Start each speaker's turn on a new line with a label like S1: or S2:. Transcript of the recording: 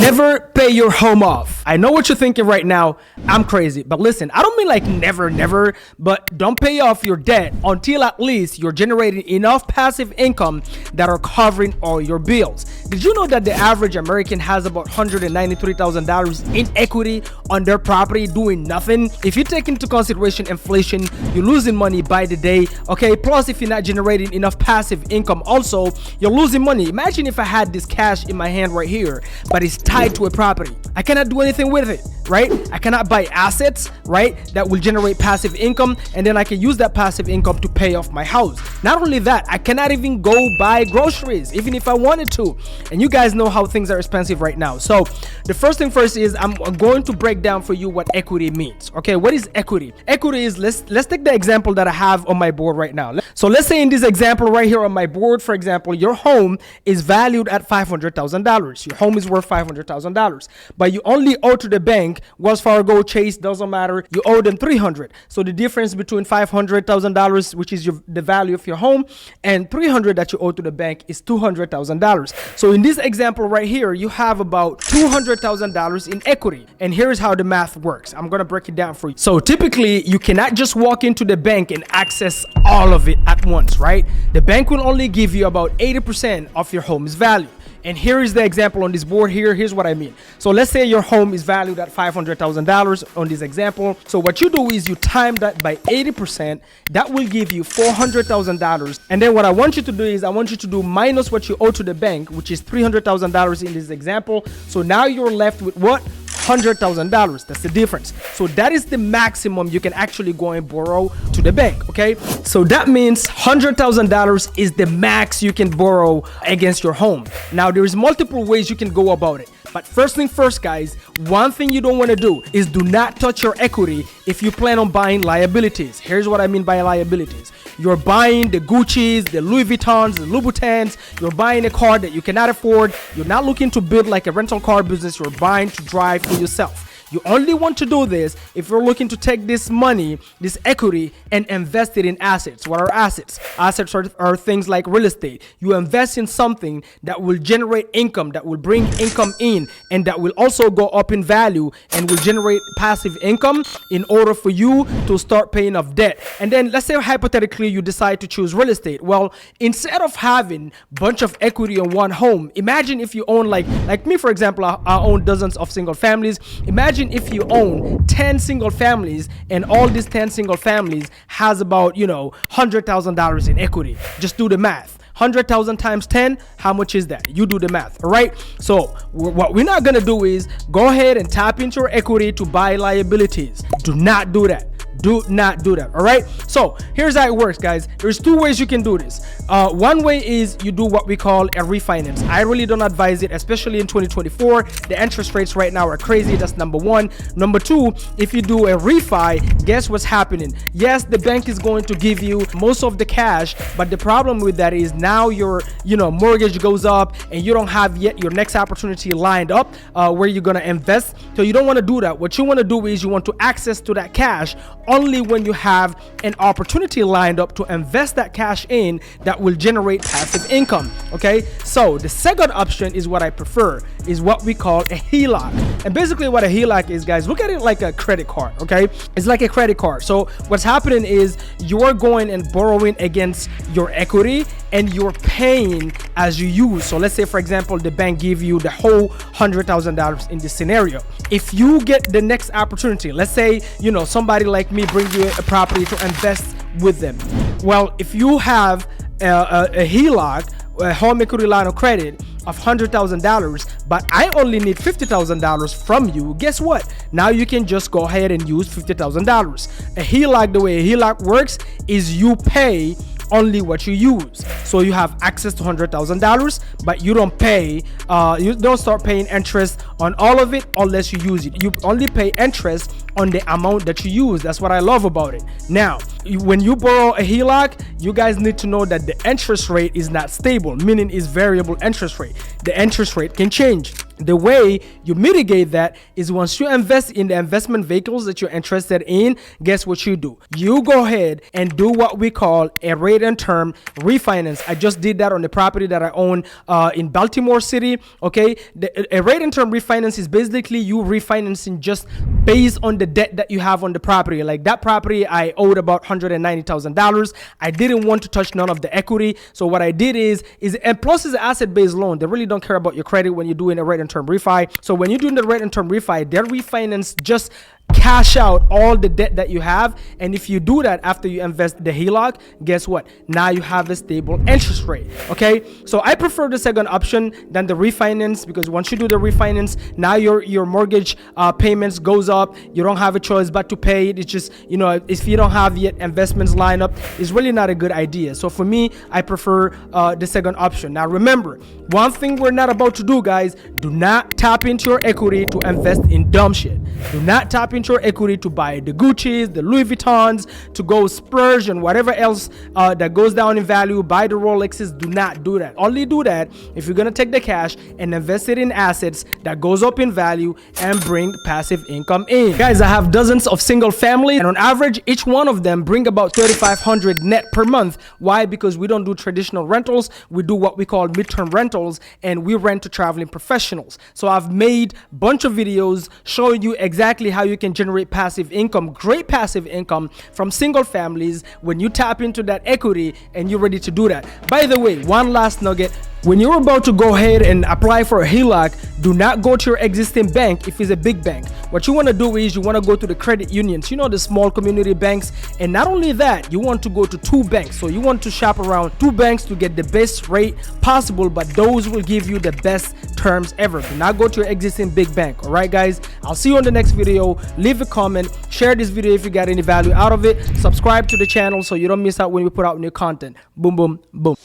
S1: Never pay your home off. I know what you're thinking right now. I'm crazy. But listen, I don't mean like never, but don't pay off your debt until at least you're generating enough passive income that are covering all your bills. Did you know that the average American has about $193,000 in equity on their property doing nothing? If you take into consideration inflation, you're losing money by the day. Okay, plus if you're not generating enough passive income, also you're losing money. Imagine if I had this cash in my hand right here, but it's tied to a property. I cannot do anything with it, right? I cannot buy assets, right, that will generate passive income, and then I can use that passive income to pay off my house. Not only that, I cannot even go buy groceries, even if I wanted to. And you guys know how things are expensive right now. So the first thing first is I'm going to break down for you what equity means. Okay, what is equity? Equity is, let's take the example that I have on my board right now. So let's say in this example right here on my board, for example, your home is valued at $500,000. Your home is worth $500,000, but you only owe to the bank, Wells Fargo, Chase, doesn't matter, you owe them $300. So the difference between $500,000, which is the value of your home, and $300 that you owe to the bank is $200,000. So in this example right here, you have about $200,000 in equity. And here's how the math works. I'm gonna break it down for you. So typically, you cannot just walk into the bank and access all of it at once, right? The bank will only give you about 80% of your home's value. And here is the example on this board here. Here's what I mean. So let's say your home is valued at $500,000 on this example. So what you do is you time that by 80%. That will give you $400,000. And then what I want you to do is I want you to do minus what you owe to the bank, which is $300,000 in this example. So now you're left with what? $100,000. That's the difference. So that is the maximum you can actually go and borrow to the bank. Okay, so that means $100,000 is the max you can borrow against your home. Now there's multiple ways you can go about it, but first thing first, guys, one thing you don't want to do is do not touch your equity if you plan on buying liabilities. Here's what I mean by liabilities. You're buying the Gucci's, the Louis Vuittons, the Louboutins. You're buying a car that you cannot afford. You're not looking to build like a rental car business. You're buying to drive for yourself. You only want to do this if you're looking to take this money, this equity, and invest it in assets. What are assets? Assets are things like real estate. You invest in something that will generate income, that will bring income in, and that will also go up in value and will generate passive income in order for you to start paying off debt. And then let's say hypothetically you decide to choose real estate. Well, instead of having a bunch of equity on one home, imagine if you own like me, for example, I own dozens of single families. Imagine if you own 10 single families and all these 10 single families has about, $100,000 in equity. Just do the math. 100,000 times 10, how much is that? You do the math, all right? So what we're not gonna do is go ahead and tap into your equity to buy liabilities. Do not do that. Do not do that. All right, so here's how it works, guys. There's two ways you can do this. One way is you do what we call a refinance. I really don't advise it, especially in 2024. The interest rates right now are crazy. That's number one. Number two, if you do a refi, guess what's happening? Yes, the bank is going to give you most of the cash, but the problem with that is now your mortgage goes up and you don't have yet your next opportunity lined up where you're gonna invest. So you don't want to do that. What you want to do is you want to access to that cash only when you have an opportunity lined up to invest that cash in that will generate passive income. Okay, so the second option is what I prefer, is what we call a HELOC. And basically what a HELOC is, guys, look at it like a credit card. Okay, it's like a credit card. So what's happening is you're going and borrowing against your equity and you're paying as you use. So let's say, for example, the bank give you the whole $100,000 in this scenario. If you get the next opportunity, let's say somebody like me bring you a property to invest with them. Well, if you have a HELOC, a home equity line of credit of $100,000, but I only need $50,000 from you, guess what? Now you can just go ahead and use $50,000. A HELOC, the way a HELOC works is you pay only what you use. So you have access to $100,000, but you don't pay, you don't start paying interest on all of it unless you use it. You only pay interest on the amount that you use. That's what I love about it. Now, when you borrow a HELOC, you guys need to know that the interest rate is not stable, meaning it's variable interest rate. The interest rate can change. The way you mitigate that is once you invest in the investment vehicles that you're interested in, guess what you do? You go ahead and do what we call a rate and term refinance. I just did that on the property that I own in Baltimore City. Okay, a rate and term refinance is basically you refinancing just based on the debt that you have on the property. Like that property, I owed about $190,000. I didn't want to touch none of the equity. So what I did is and plus it's an asset-based loan. They really don't care about your credit when you're doing a rate and term refi. So when you're doing the rate and term refi, they'll refinance just cash out all the debt that you have. And if you do that after you invest the HELOC, guess what? Now you have a stable interest rate. Okay, so I prefer the second option than the refinance, because once you do the refinance, now your mortgage payments goes up. You don't have a choice but to pay it. It's just, you know, if you don't have yet investments lined up, it's really not a good idea. So for me, I prefer the second option. Now remember, one thing we're not about to do, guys, do not tap into your equity to invest in dumb shit. Do not tap into your equity to buy the Gucci's, the Louis Vuittons, to go splurge and whatever else that goes down in value, buy the Rolexes. Do not do that. Only do that if you're gonna take the cash and invest it in assets that goes up in value and bring passive income in. Guys, I have dozens of single family, and on average, each one of them bring about $3,500 net per month. Why? Because we don't do traditional rentals. We do what we call midterm rentals, and we rent to traveling professionals. So I've made a bunch of videos showing you exactly how you can generate passive income, great passive income from single families when you tap into that equity and you're ready to do that. By the way, one last nugget. When you're about to go ahead and apply for a HELOC, do not go to your existing bank if it's a big bank. What you want to do is you want to go to the credit unions, you know, the small community banks. And not only that, you want to go to 2 banks. So you want to shop around 2 banks to get the best rate possible, but those will give you the best terms ever. Do not go to your existing big bank. All right, guys, I'll see you on the next video. Leave a comment, share this video if you got any value out of it, subscribe to the channel so you don't miss out when we put out new content. Boom, boom, boom.